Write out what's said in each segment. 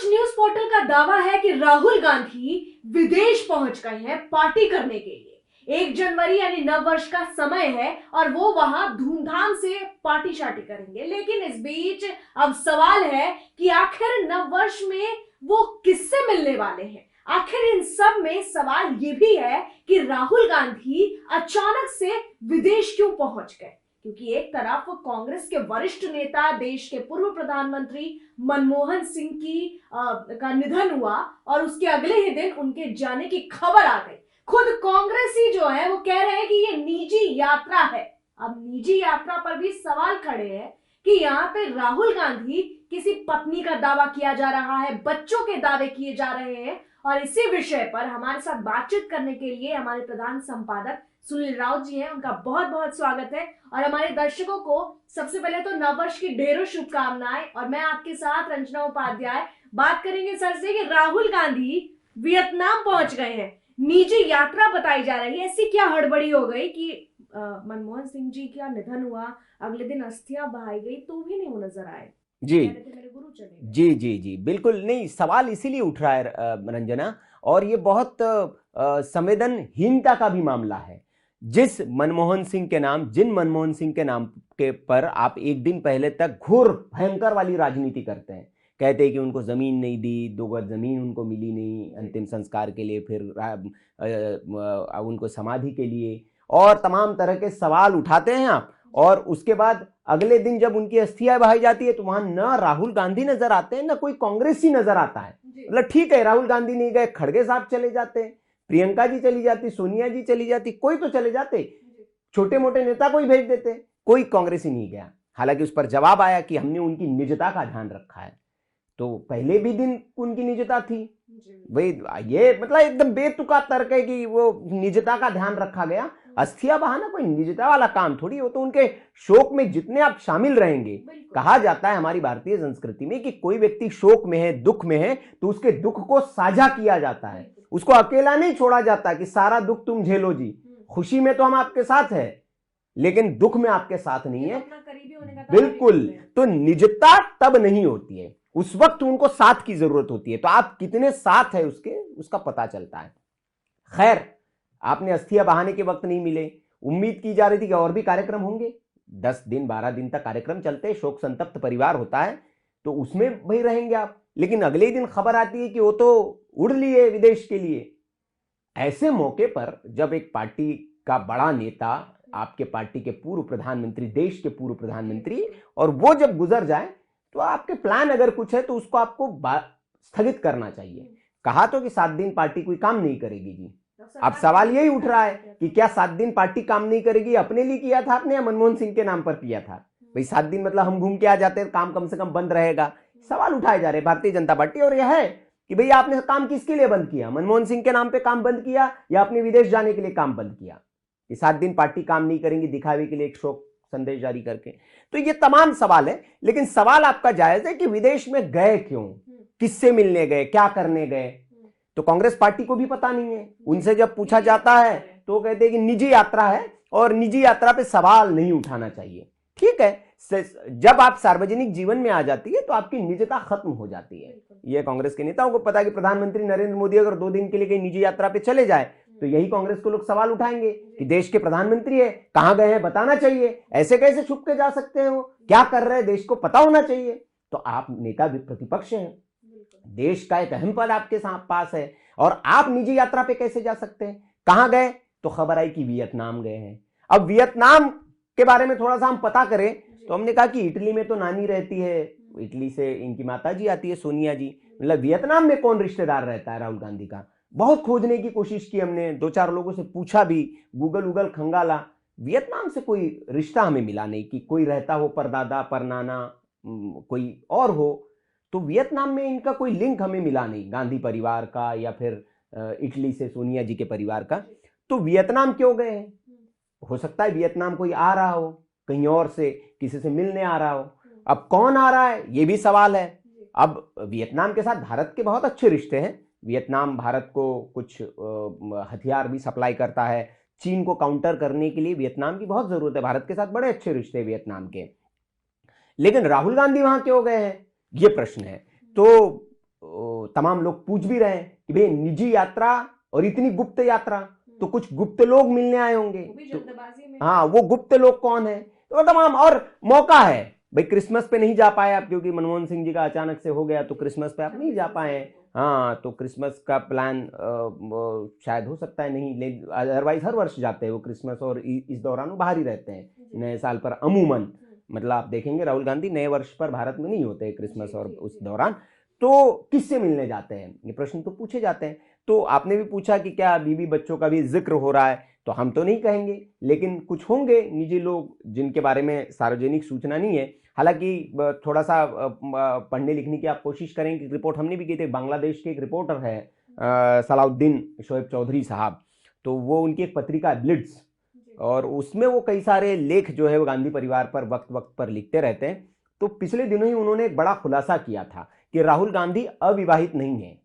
News portal का दावा है कि राहुल गांधी विदेश पहुंच गए हैं पार्टी करने के लिए। 1 जनवरी यानी नव वर्ष का समय है और वो वहां धूमधाम से पार्टी शार्टी करेंगे। लेकिन इस बीच अब सवाल है कि आखिर नव वर्ष में वो किससे मिलने वाले हैं। आखिर इन सब में सवाल ये भी है कि राहुल गांधी अचानक से विदेश क्यों पहुंच गए, क्योंकि एक तरफ कांग्रेस के वरिष्ठ नेता, देश के पूर्व प्रधानमंत्री मनमोहन सिंह का निधन हुआ और उसके अगले ही दिन उनके जाने की खबर आ गई। खुद कांग्रेसी जो है वो कह रहे हैं कि ये निजी यात्रा है। अब निजी यात्रा पर भी सवाल खड़े हैं कि यहाँ पे राहुल गांधी किसी पत्नी का दावा किया जा रहा है, बच्चों के दावे किए जा रहे हैं। और इसी विषय पर हमारे साथ बातचीत करने के लिए हमारे प्रधान संपादक सुनील राउत जी हैं। उनका बहुत बहुत स्वागत है। और हमारे दर्शकों को सबसे पहले तो नववर्ष की ढेरों शुभकामनाएं। और मैं आपके साथ रंजना उपाध्याय बात करेंगे सर से कि राहुल गांधी वियतनाम पहुंच गए हैं, निजी यात्रा बताई जा रही है। ऐसी क्या हड़बड़ी हो गई कि मनमोहन सिंह जी का निधन हुआ, अगले दिन अस्थियां बहाई गई तो भी नहीं वो नजर आए। जी मेरे गुरु चले गए। जी जी जी बिल्कुल नहीं, सवाल इसीलिए उठ रहा है रंजना, और ये बहुत संवेदनहीनता का भी मामला है। जिन मनमोहन सिंह के नाम के पर आप एक दिन पहले तक घोर भयंकर वाली राजनीति करते हैं, कहते हैं कि उनको जमीन नहीं दी, 2 गज जमीन उनको मिली नहीं अंतिम संस्कार के लिए, फिर उनको समाधि के लिए, और तमाम तरह के सवाल उठाते हैं आप। और उसके बाद अगले दिन जब उनकी अस्थियां बहाई जाती है तो वहां न राहुल गांधी नजर आते हैं, न कोई कांग्रेसी नजर आता है। मतलब ठीक है, राहुल गांधी नहीं गए, खड़गे साहब चले जाते, प्रियंका जी चली जाती, सोनिया जी चली जाती, कोई तो चले जाते, छोटे मोटे नेता को ही भेज देते, कोई कांग्रेसी नहीं गया। हालांकि उस पर जवाब आया कि हमने उनकी निजता का ध्यान रखा है। तो पहले भी दिन उनकी निजता थी भाई, ये मतलब एकदम बेतुका तर्क है कि वो निजता का ध्यान रखा गया। अस्थियां बहाना कोई निजता वाला काम थोड़ी हो। तो उनके शोक में जितने आप शामिल रहेंगे, कहा जाता है हमारी भारतीय संस्कृति में कि कोई व्यक्ति शोक में है, दुख में है, तो उसके दुख को साझा किया जाता है, उसको अकेला नहीं छोड़ा जाता कि सारा दुख तुम झेलो जी, खुशी में तो हम आपके साथ है लेकिन दुख में आपके साथ नहीं है। बिल्कुल, तो निजता तब नहीं होती है, उस वक्त उनको साथ की जरूरत होती है। तो आप कितने साथ है उसका पता चलता है। खैर, आपने अस्थियां बहाने के वक्त नहीं मिले, उम्मीद की जा रही थी कि और भी कार्यक्रम होंगे, 10 दिन 12 दिन तक कार्यक्रम चलते हैं, शोक संतप्त परिवार होता है तो उसमें भाई रहेंगे आप। लेकिन अगले ही दिन खबर आती है कि वो तो उड़ लिए विदेश के लिए। ऐसे मौके पर जब एक पार्टी का बड़ा नेता, आपके पार्टी के पूर्व प्रधानमंत्री, देश के पूर्व प्रधानमंत्री, और वो जब गुजर जाए तो आपके प्लान अगर कुछ है तो उसको आपको स्थगित करना चाहिए। कहा तो कि 7 दिन पार्टी कोई काम नहीं करेगी जी। अब सवाल यही उठ रहा है कि क्या 7 दिन पार्टी काम नहीं करेगी, अपने लिए किया था आपने या मनमोहन सिंह के नाम पर किया था? भाई 7 दिन मतलब हम घूम के आ जाते, काम कम से कम बंद रहेगा। सवाल उठाए जा रहे भारतीय जनता पार्टी, और यह है कि भाई आपने काम किसके लिए बंद किया? मनमोहन सिंह के नाम पे काम बंद किया या अपने विदेश जाने के लिए काम बंद किया? कि 7 दिन पार्टी काम नहीं करेंगी दिखावे के लिए एक शोक संदेश जारी करके। तो ये तमाम सवाल है, लेकिन सवाल आपका जायज है कि विदेश में गए क्यों, किससे मिलने गए, क्या करने गए? तो कांग्रेस पार्टी को भी पता नहीं है। उनसे जब पूछा जाता है तो कहते हैं कि निजी यात्रा है और निजी यात्रा पे सवाल नहीं उठाना चाहिए। ठीक है, जब आप सार्वजनिक जीवन में आ जाती है तो आपकी निजता खत्म हो जाती है। यह कांग्रेस के नेताओं को पता है कि प्रधानमंत्री नरेंद्र मोदी अगर 2 दिन के लिए कहीं निजी यात्रा पे चले जाए तो यही कांग्रेस को लोग सवाल उठाएंगे कि देश के प्रधानमंत्री है, कहां गए हैं बताना चाहिए, ऐसे कैसे छुप के जा सकते हैं, वो क्या कर रहे हैं देश को पता होना चाहिए। तो आप नेता प्रतिपक्ष हैं, देश का एक अहम पद आपके पास है, और आप निजी यात्रा पे कैसे जा सकते हैं? कहां गए? तो खबर आई कि वियतनाम गए हैं। अब वियतनाम के बारे में थोड़ा सा हम पता करें तो हमने कहा कि इटली में तो नानी रहती है, इटली से इनकी माता जी आती है सोनिया जी, मतलब वियतनाम में कौन रिश्तेदार रहता है राहुल गांधी का? बहुत खोजने की कोशिश की हमने, 2-4 लोगों से पूछा भी, गूगल खंगाला, वियतनाम से कोई रिश्ता हमें मिला नहीं कि कोई रहता हो, परदादा परनाना कोई और हो। तो वियतनाम में इनका कोई लिंक हमें मिला नहीं, गांधी परिवार का या फिर इटली से सोनिया जी के परिवार का। तो वियतनाम क्यों गए हैं? हो सकता है वियतनाम कोई आ रहा हो, कहीं और से किसी से मिलने आ रहा हो। अब कौन आ रहा है ये भी सवाल है। अब वियतनाम के साथ भारत के बहुत अच्छे रिश्ते हैं, वियतनाम भारत को कुछ हथियार भी सप्लाई करता है, चीन को काउंटर करने के लिए वियतनाम की बहुत जरूरत है, भारत के साथ बड़े अच्छे रिश्ते हैं वियतनाम के। लेकिन राहुल गांधी वहां क्यों गए हैं, ये प्रश्न है। तो तमाम लोग पूछ भी रहे हैं कि भाई निजी यात्रा और इतनी गुप्त यात्रा, तो कुछ गुप्त लोग मिलने आए होंगे, तो हाँ वो गुप्त लोग कौन है, तो तमाम, और मौका है भाई, क्रिसमस पे नहीं जा पाए आप क्योंकि मनमोहन सिंह जी का अचानक से हो गया, तो क्रिसमस पे आप नहीं जा पाए हैं, हाँ तो क्रिसमस का प्लान शायद हो सकता है नहीं, लेकिन अदरवाइज हर वर्ष जाते हैं वो क्रिसमस, और इस दौरान वो बाहर ही रहते हैं नए साल पर अमूमन, मतलब आप देखेंगे राहुल गांधी नए वर्ष पर भारत में नहीं होते क्रिसमस और उस दौरान, तो किससे मिलने जाते हैं, ये प्रश्न तो पूछे जाते हैं। तो आपने भी पूछा कि क्या बीवी बच्चों का भी जिक्र हो रहा है, तो हम तो नहीं कहेंगे, लेकिन कुछ होंगे निजी लोग जिनके बारे में सार्वजनिक सूचना नहीं है। हालांकि थोड़ा सा पढ़ने लिखने की आप कोशिश करेंगे, रिपोर्ट हमने भी की थी, बांग्लादेश के एक रिपोर्टर है सलाउद्दीन शोएब चौधरी साहब, तो वो उनकी एक पत्रिका ब्लिट्स, और उसमें वो कई सारे लेख जो है वो गांधी परिवार पर वक्त वक्त पर लिखते रहते हैं। तो पिछले दिनों ही उन्होंने एक बड़ा खुलासा किया था कि राहुल गांधी अविवाहित नहीं है,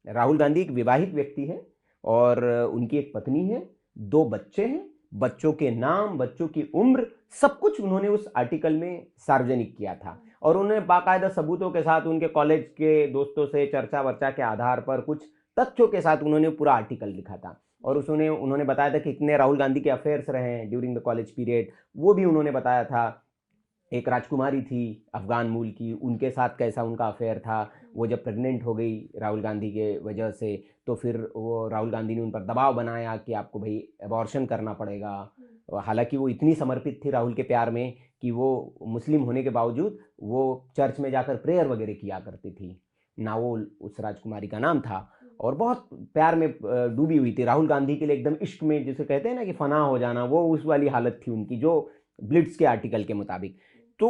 राहुल गांधी एक विवाहित व्यक्ति है और उनकी एक पत्नी है, 2 बच्चे हैं, बच्चों के नाम, बच्चों की उम्र, सब कुछ उन्होंने उस आर्टिकल में सार्वजनिक किया था, और उन्होंने बाकायदा सबूतों के साथ उनके कॉलेज के दोस्तों से चर्चा वर्चा के आधार पर कुछ तथ्यों के साथ उन्होंने पूरा आर्टिकल लिखा था, और उसने उन्होंने बताया था कि कितने राहुल गांधी के अफेयर्स रहे हैं ड्यूरिंग द कॉलेज पीरियड, वो भी उन्होंने बताया था। एक राजकुमारी थी अफगान मूल की, उनके साथ कैसा उनका अफेयर था, वो जब प्रेग्नेंट हो गई राहुल गांधी के वजह से, तो फिर वो राहुल गांधी ने उन पर दबाव बनाया कि आपको भाई अबॉर्शन करना पड़ेगा, हालांकि वो इतनी समर्पित थी राहुल के प्यार में कि वो मुस्लिम होने के बावजूद वो चर्च में जाकर प्रेयर वगैरह किया करती थी, नावोल उस राजकुमारी का नाम था, और बहुत प्यार में डूबी हुई थी राहुल गांधी के लिए, एकदम इश्क में जिसे कहते हैं ना कि फना हो जाना, वो उस वाली हालत थी उनकी, जो ब्लिट्स के आर्टिकल के मुताबिक। तो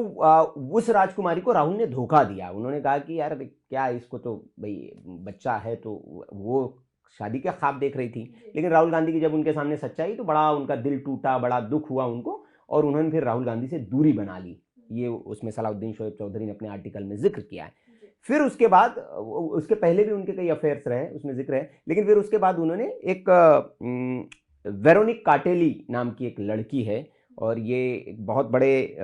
उस राजकुमारी को राहुल ने धोखा दिया, उन्होंने कहा कि यार क्या इसको तो भाई बच्चा है, तो वो शादी के ख्वाब देख रही थी, लेकिन राहुल गांधी की जब उनके सामने सच्चाई तो बड़ा उनका दिल टूटा, बड़ा दुख हुआ उनको, और उन्होंने फिर राहुल गांधी से दूरी बना ली, ये उसमें सलाउद्दीन शोएब चौधरी ने अपने आर्टिकल में जिक्र किया है। फिर उसके बाद, उसके पहले भी उनके कई अफेयर्स रहे उसमें जिक्र है, लेकिन फिर उसके बाद उन्होंने एक वेरोनिक काटेली नाम की एक लड़की है, और ये एक बहुत बड़े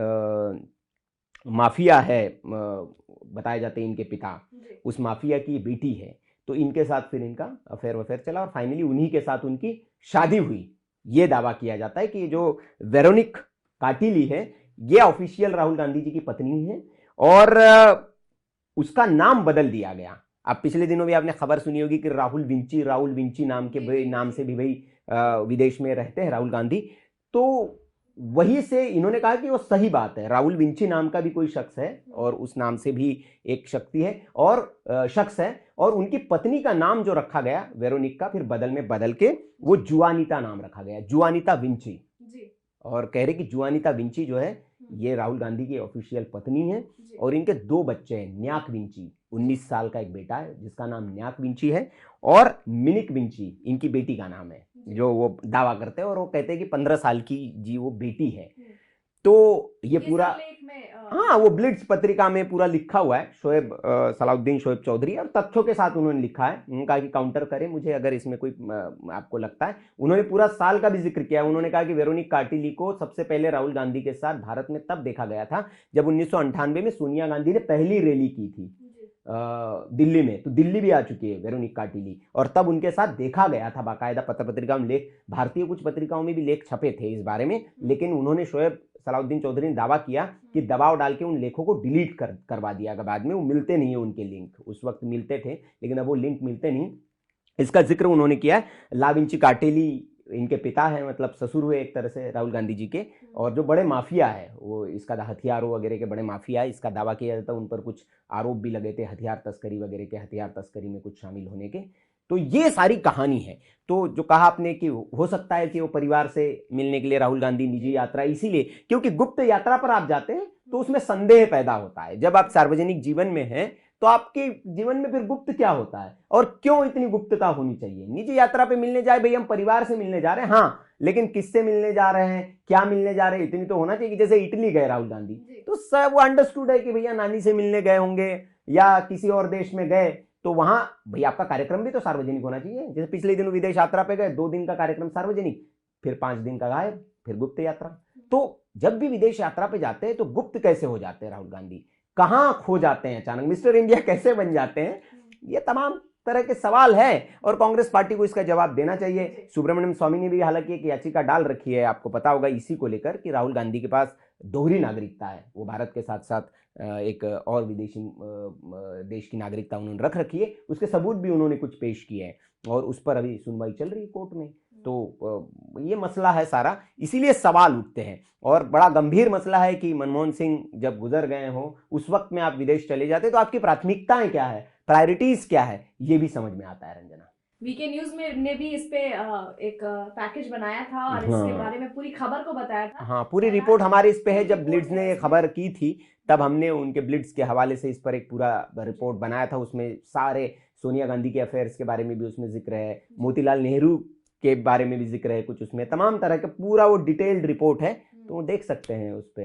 माफिया है, बताए जाते हैं इनके पिता, उस माफिया की बेटी है, तो इनके साथ फिर इनका अफेयर चला, और फाइनली उन्हीं के साथ उनकी शादी हुई। ये दावा किया जाता है कि जो वेरोनिक काटेली है ये ऑफिशियल राहुल गांधी जी की पत्नी है, और उसका नाम बदल दिया गया। अब पिछले दिनों भी आपने खबर सुनी होगी कि राहुल विंची नाम के नाम से भी भाई विदेश में रहते हैं राहुल गांधी, तो वही से इन्होंने कहा कि वो सही बात है, राहुल विंची नाम का भी कोई शख्स है और उस नाम से भी एक शक्ति है और शख्स है, और उनकी पत्नी का नाम जो रखा गया वेरोनिक का, फिर बदल के वो जुआनिता नाम रखा गया, जुआनिता विंची जी। और कह रहे कि जुआनिता विंची जो है ये राहुल गांधी की ऑफिशियल पत्नी है, और इनके 2 बच्चे हैं, न्याक विंची 19 साल का एक बेटा है जिसका नाम न्याक विंची है, और मिनिक विंची इनकी बेटी का नाम है, जो वो दावा करते हैं, और वो कहते हैं कि 15 साल की जी वो बेटी है। तो ये पूरा हाँ वो ब्लिट्स पत्रिका में पूरा लिखा हुआ है, सलाउद्दीन शोएब चौधरी, और तथ्यों के साथ उन्होंने लिखा है, उन्होंने कहा कि काउंटर करें मुझे अगर इसमें कोई आपको लगता है। उन्होंने पूरा साल का भी जिक्र किया, उन्होंने कहा कि वेरोनिक काटेली को सबसे पहले राहुल गांधी के साथ भारत में तब देखा गया था जब 1998 में सोनिया गांधी ने पहली रैली की थी दिल्ली में, तो दिल्ली भी आ चुकी है वेरोनिक काटेली, और तब उनके साथ देखा गया था, बाकायदा पत्र पत्रिका में लेख, भारतीय कुछ पत्रिकाओं में भी लेख छपे थे इस बारे में, लेकिन उन्होंने सलाउद्दीन चौधरी ने दावा किया कि दबाव डाल के उन लेखों को डिलीट करवा दिया गया, बाद में वो मिलते नहीं है उनके लिंक, उस वक्त मिलते थे लेकिन अब वो लिंक मिलते नहीं। इसका जिक्र उन्होंने किया है। ला विंची काटेली इनके पिता है, मतलब ससुर हुए एक तरह से राहुल गांधी जी के, और जो बड़े माफिया है वो इसका हथियारों वगैरह के बड़े माफिया है, इसका दावा किया जाता है, उन पर कुछ आरोप भी लगे थे हथियार तस्करी वगैरह के, हथियार तस्करी में कुछ शामिल होने के। तो ये सारी कहानी है। तो जो कहा आपने कि हो सकता है कि वो परिवार से मिलने के लिए राहुल गांधी निजी यात्रा, इसीलिए क्योंकि गुप्त यात्रा पर आप जाते हैं तो उसमें संदेह पैदा होता है। जब आप सार्वजनिक जीवन में हैं तो आपके जीवन में फिर गुप्त क्या होता है और क्यों इतनी गुप्तता होनी चाहिए। निजी यात्रा पे मिलने जाए, भाई हम परिवार से मिलने जा रहे हैं, हाँ, लेकिन किससे मिलने जा रहे हैं, क्या मिलने जा रहे हैं, इतनी तो होना चाहिए कि जैसे इटली गए राहुल गांधी तो सब वो अंडरस्टूड है कि भैया नानी से मिलने गए होंगे या किसी और देश में गए, तो वहां भाई आपका कार्यक्रम भी तो सार्वजनिक होना चाहिए। जैसे पिछले दिनों विदेश यात्रा पे गए, 2 दिन का कार्यक्रम सार्वजनिक, फिर 5 दिन का गायब, फिर गुप्त यात्रा। तो जब भी विदेश यात्रा पे जाते हैं तो गुप्त कैसे हो जाते हैं राहुल गांधी, कहां खो जाते हैं, अचानक मिस्टर इंडिया कैसे बन जाते हैं, ये तमाम तरह के सवाल हैं और कांग्रेस पार्टी को इसका जवाब देना चाहिए। सुब्रमण्यम स्वामी ने भी हालांकि एक याचिका डाल रखी है, आपको पता होगा, इसी को लेकर कि राहुल गांधी के पास दोहरी नागरिकता है, वो भारत के साथ साथ एक और विदेशी देश की नागरिकता उन्होंने रख रखी है, उसके सबूत भी उन्होंने कुछ पेश किए हैं और उस पर अभी सुनवाई चल रही है कोर्ट में। तो ये मसला है सारा, इसीलिए सवाल उठते हैं और बड़ा गंभीर मसला है कि मनमोहन सिंह जब गुजर गए हो उस वक्त में आप विदेश चले जाते तो आपकी प्राथमिकताएं क्या है, प्रायोरिटीज क्या है, ये भी समझ में आता है। रंजना, वीके न्यूज में ने भी इस पे एक पैकेज बनाया था और इसके बारे में पूरी खबर को बताया था। हाँ, पूरी रिपोर्ट हमारे इस पे है। जब ब्लिट्स ने ये खबर की थी तब हमने उनके ब्लिट्स के हवाले से इस पर एक पूरा रिपोर्ट बनाया था। उसमें सारे सोनिया गांधी के अफेयर्स के बारे में भी उसमें जिक्र है, मोतीलाल नेहरू के बारे में भी जिक्र है कुछ, उसमें तमाम तरह का पूरा वो डिटेल्ड रिपोर्ट है, तो वो देख सकते हैं उस पे।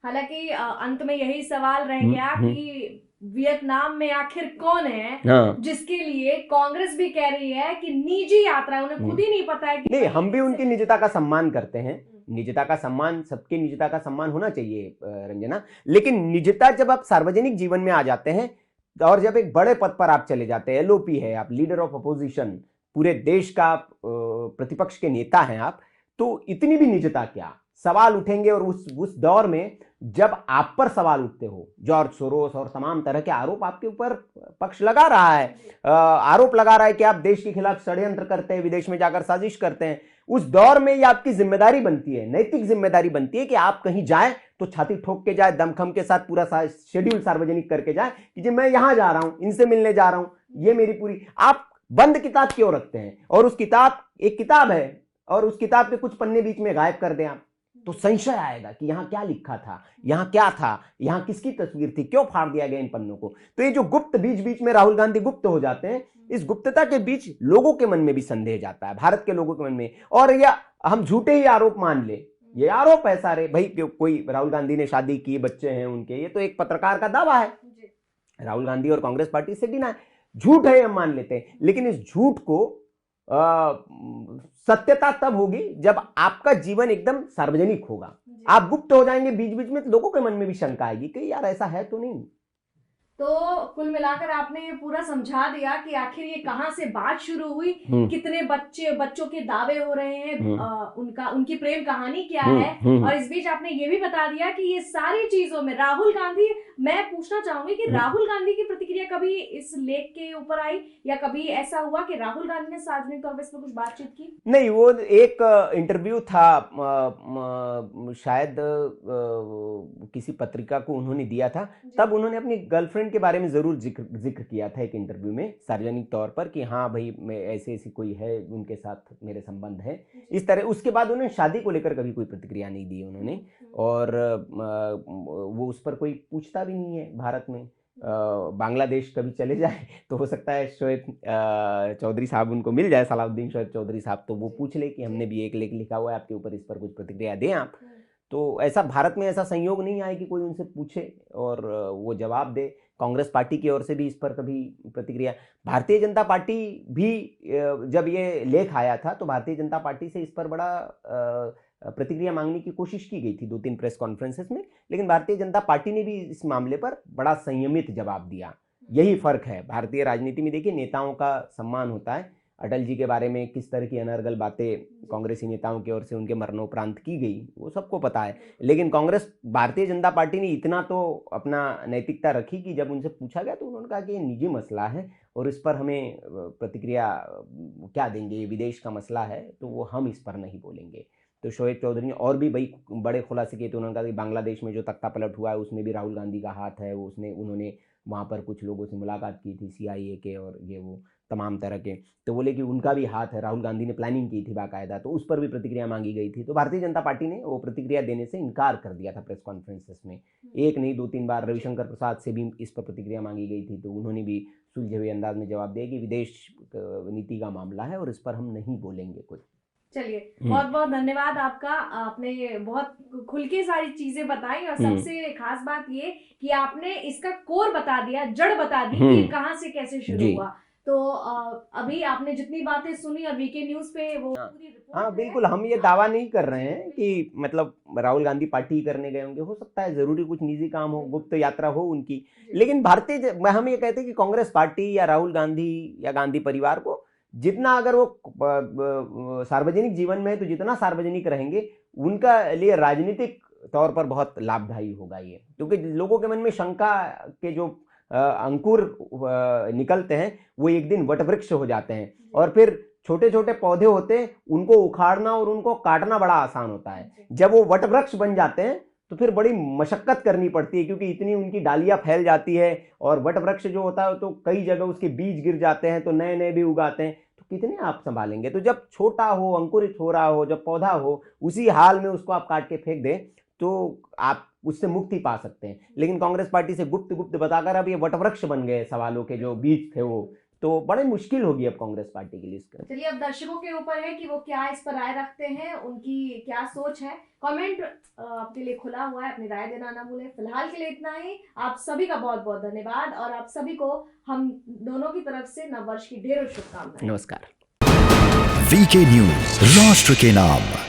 हालांकि अंत में यही सवाल रह गया कि वियतनाम में आखिर कौन है जिसके लिए कांग्रेस भी कह रही है कि निजी यात्रा, उन्हें खुद ही नहीं पता है कि नहीं, हम भी उनकी निजता का सम्मान करते हैं, निजता का सम्मान, सबकी निजता का सम्मान होना चाहिए रंजना, लेकिन निजता जब आप सार्वजनिक जीवन में आ जाते हैं और जब एक बड़े पद पर आप चले जाते हैं, एलओपी है, आप लीडर ऑफ अपोजिशन, पूरे देश का प्रतिपक्ष के नेता हैं आप, तो इतनी भी निजता क्या, सवाल उठेंगे। और उस दौर में जब आप पर सवाल उठते हो, जॉर्ज सोरोस और तमाम तरह के आरोप आपके ऊपर पक्ष लगा रहा है, आरोप लगा रहा है कि आप देश के खिलाफ षड्यंत्र करते हैं, विदेश में जाकर साजिश करते हैं, उस दौर में ये आपकी जिम्मेदारी बनती है, नैतिक जिम्मेदारी बनती है कि आप कहीं जाएं तो छाती ठोक के जाए, दमखम के साथ पूरा शेड्यूल सार्वजनिक करके जाए कि जी मैं यहां जा रहा हूं, इनसे मिलने जा रहा हूं, ये मेरी पूरी। आप बंद किताब क्यों रखते हैं? और उस किताब एक किताब है और उस किताब के कुछ पन्ने बीच में गायब कर दें आप, तो संशय आएगा कि यहाँ क्या लिखा था, यहाँ क्या था, यहाँ किसकी तस्वीर थी, क्यों फाड़ दिया गया इन पन्नों को। तो ये जो गुप्त बीच बीच में राहुल गांधी गुप्त हो जाते हैं, इस गुप्तता के बीच लोगों के मन में भी संदेह जाता है, भारत के लोगों के मन में। और या हम झूठे ही आरोप मान ले, ये आरोप है सारे, भाई कोई राहुल गांधी ने शादी की, बच्चे हैं उनके, ये तो एक पत्रकार का दावा है, राहुल गांधी और कांग्रेस पार्टी से डिनाई, झूठ है हम मान लेते हैं, लेकिन इस झूठ को सत्यता तब होगी जब आपका जीवन एकदम सार्वजनिक होगा। आप गुप्त हो जाएंगे बीच बीच में तो लोगों के मन में भी शंका आएगी कि यार ऐसा है तो नहीं। तो कुल मिलाकर आपने ये पूरा समझा दिया कि आखिर ये कहां से बात शुरू हुई, कितने बच्चों के दावे हो रहे हैं, उनकी प्रेम कहानी क्या है, और इस बीच आपने ये भी बता दिया कि ये सारी चीजों में राहुल गांधी, मैं पूछना चाहूंगी कि राहुल गांधी की प्रतिक्रिया कभी इस लेख के ऊपर आई या कभी ऐसा हुआ कि राहुल गांधी ने सार्वजनिक तौर पर इस पर कुछ बातचीत की? नहीं, वो एक इंटरव्यू था, शायद किसी पत्रिका को उन्होंने दिया था, तब उन्होंने अपनी गर्लफ्रेंड के बारे में जरूर जिक्र किया था एक इंटरव्यू में सार्वजनिक तौर पर कि हाँ भाई मैं ऐसे कोई है, उनके साथ मेरे संबंध है, इस तरह। उसके बाद उन्होंने शादी को लेकर कभी कोई प्रतिक्रिया नहीं दी उन्होंने, और वो उस पर कोई पूछता भी नहीं है भारत में। बांग्लादेश कभी चले जाए तो हो सकता है शोएब चौधरी साहब उनको मिल जाए, सलाउद्दीन शोएब चौधरी साहब, तो वो पूछ ले कि हमने भी एक लेख लिखा हुआ है आपके ऊपर, इस पर कुछ प्रतिक्रिया दें आप। तो ऐसा भारत में ऐसा संयोग नहीं आए कि कोई उनसे पूछे और वो जवाब दे। कांग्रेस पार्टी की ओर से भी इस पर कभी प्रतिक्रिया, भारतीय जनता पार्टी भी जब ये लेख आया था तो भारतीय जनता पार्टी से इस पर बड़ा प्रतिक्रिया मांगने की कोशिश की गई थी 2-3 प्रेस कॉन्फ्रेंसेस में, लेकिन भारतीय जनता पार्टी ने भी इस मामले पर बड़ा संयमित जवाब दिया। यही फर्क है भारतीय राजनीति में। देखिए, नेताओं का सम्मान होता है, अटल जी के बारे में किस तरह की अनर्गल बातें कांग्रेसी नेताओं की ओर से उनके मरणोपरांत की गई वो सबको पता है, लेकिन कांग्रेस, भारतीय जनता पार्टी ने इतना तो अपना नैतिकता रखी कि जब उनसे पूछा गया तो उन्होंने कहा कि ये निजी मसला है और इस पर हमें प्रतिक्रिया क्या देंगे, ये विदेश का मसला है तो वो हम इस पर नहीं बोलेंगे। तो शोएब चौधरी ने और भी भाई बड़े खुलासे किए थे, उन्होंने कहा कि बांग्लादेश में जो तख्ता पलट हुआ है उसमें भी राहुल गांधी का हाथ है, उन्होंने वहाँ पर कुछ लोगों से मुलाकात की थी, CIA के और ये वो तमाम तरह के, तो बोले कि उनका भी हाथ है, राहुल गांधी ने प्लानिंग की थी बाकायदा, तो उस पर भी प्रतिक्रिया मांगी गई थी। तो भारतीय जनता पार्टी ने वो प्रतिक्रिया देने से इनकार कर दिया था प्रेस कॉन्फ्रेंसेस में, एक नहीं 2-3 बार। रविशंकर प्रसाद से भी इस पर प्रतिक्रिया मांगी गई थी तो उन्होंने भी सुलझे हुए अंदाज में जवाब दिया कि विदेश नीति का मामला है और इस पर हम नहीं बोलेंगे कुछ। चलिए, बहुत बहुत धन्यवाद आपका, आपने बहुत खुल के सारी चीजें बताई और सबसे खास बात ये कि आपने इसका कोर बता दिया, जड़ बता दी कि कहां से कैसे शुरू हुआ। तो अभी आपने जितनी बातें सुनी और वीके न्यूज पे वो पूरी रिपोर्ट हाँ है। बिल्कुल, हम ये दावा नहीं कर रहे हैं कि मतलब राहुल गांधी पार्टी करने गए होंगे, हो सकता है जरूरी कुछ निजी काम हो, गुप्त यात्रा हो उनकी, लेकिन हम ये कहते हैं कि कांग्रेस पार्टी या राहुल गांधी या गांधी परिवार को जितना अगर वो सार्वजनिक जीवन में है तो जितना सार्वजनिक रहेंगे उनका लिए राजनीतिक तौर पर बहुत लाभदायी होगा ये, क्योंकि लोगों के मन में शंका के जो अंकुर निकलते हैं वो एक दिन वटवृक्ष हो जाते हैं, और फिर छोटे छोटे पौधे होते हैं उनको उखाड़ना और उनको काटना बड़ा आसान होता है। जब वो वटवृक्ष बन जाते हैं तो फिर बड़ी मशक्कत करनी पड़ती है, क्योंकि इतनी उनकी डालियां फैल जाती है, और वटवृक्ष जो होता है तो कई जगह उसके बीज गिर जाते हैं तो नए नए भी उगाते हैं, तो कितने आप संभालेंगे। तो जब छोटा हो, अंकुरित हो रहा हो, जब पौधा हो, उसी हाल में उसको आप काट के फेंक दें तो आप उससे मुक्ति पा सकते हैं। लेकिन कांग्रेस पार्टी से गुप्त गुप्त बताकर अब ये वटवृक्ष बन गए सवालों के जो बीज थे वो, तो बड़ी मुश्किल होगी अब कांग्रेस पार्टी के लिए इसका। चलिए, अब दर्शकों के ऊपर है कि वो क्या इस पर राय रखते हैं, उनकी क्या सोच है। कमेंट आपके लिए खुला हुआ है, अपनी राय देना ना भूलें। फिलहाल के लिए इतना ही। आप सभी का बहुत बहुत धन्यवाद, और आप सभी को हम दोनों की तरफ से नववर्ष की ढेरों शुभकामनाएं। नमस्कार। वीके न्यूज, राष्ट्र के नाम।